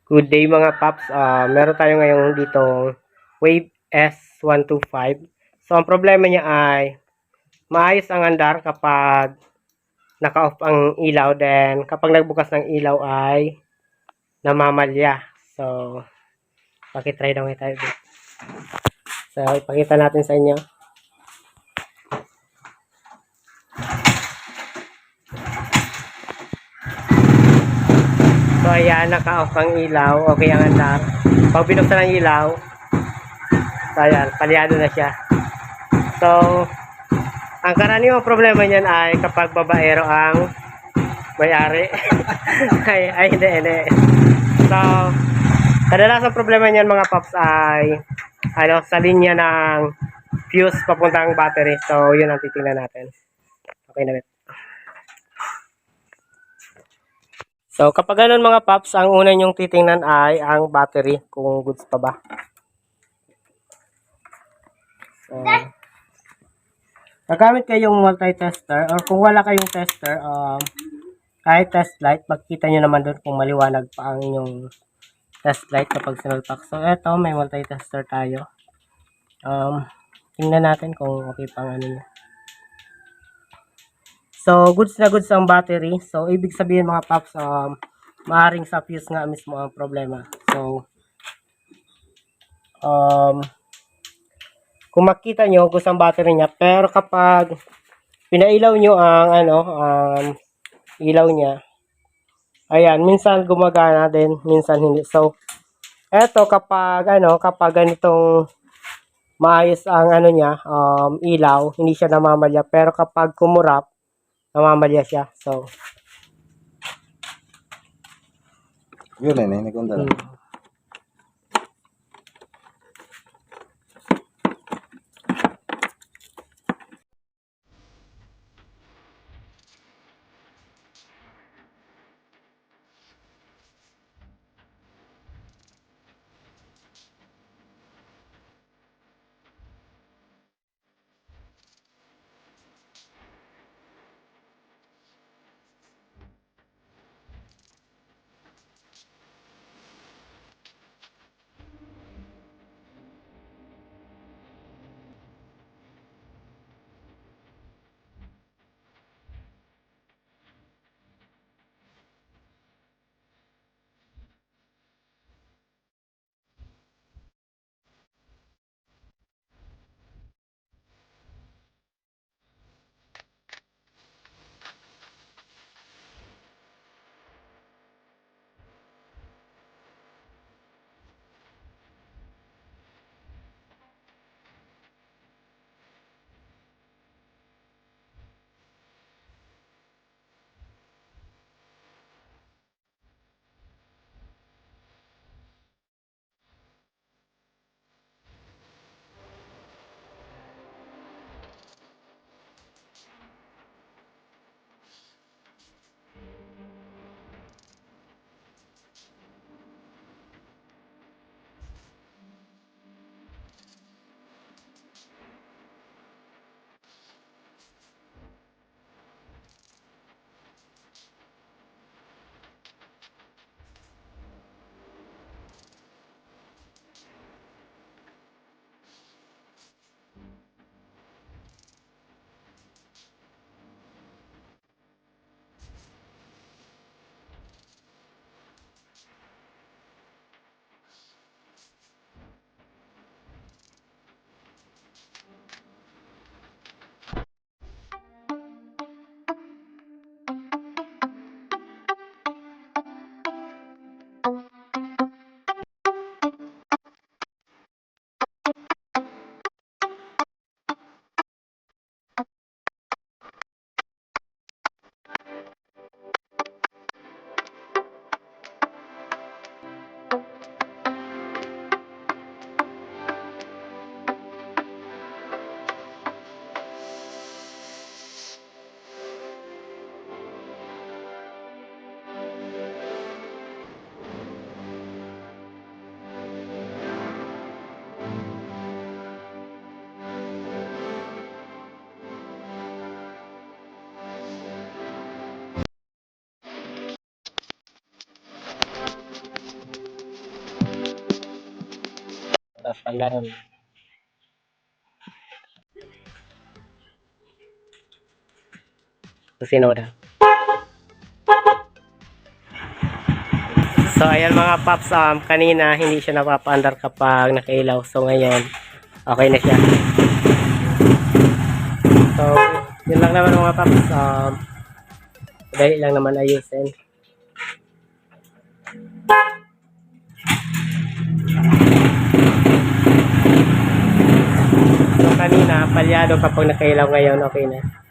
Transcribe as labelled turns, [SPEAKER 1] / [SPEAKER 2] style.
[SPEAKER 1] Good day mga paps. Meron tayo ngayon dito Wave S125. So ang problema niya ay maayos ang andar kapag naka-off ang ilaw, then kapag nagbukas ng ilaw ay namamalya. So pakitry daw tayo dito. So ipakita natin sa inyo. So ayan, naka-off ang ilaw. Okay ang andar. Pag binuksan ang ilaw, so ayan, palyado na siya. So ang karaniwang problema niyan ay kapag babaero ang may-ari. ay hindi. So, kadalasang problema niyan mga paps ay sa linya ng fuse papuntang battery. So, yun ang titingnan natin. Okay na. So, kapag ganun mga paps, ang una nyong titingnan ay ang battery, kung goods pa ba. So, gagamit kayong multi-tester, or kung wala kayong tester, kahit test light, makikita nyo naman doon kung maliwanag pa ang inyong test light kapag sinulpak. So, eto, may multi-tester tayo. Tingnan natin kung okay pang ano niya. So, goods na goods ang battery. So, ibig sabihin mga paps, maaaring sa fuse nga mismo ang problema. So, kung makita nyo, goods ang battery niya. Pero kapag pinailaw nyo ang ilaw niya, ayan, minsan gumagana din, minsan hindi. So, eto kapag ganitong maayos ang niya, ilaw, hindi siya namamalya. Pero kapag kumurap, namamalya siya. So,
[SPEAKER 2] yun eh, nagkunda lang.
[SPEAKER 1] Tapos paglaro. Sinoda. So ayan mga paps, kanina hindi siya napapaandar kapag nakailaw. So ngayon, okay na siya. So, yun lang naman mga paps. Dali lang naman ayusin. So kanina, palyado kapag nakailaw, ngayon okay na.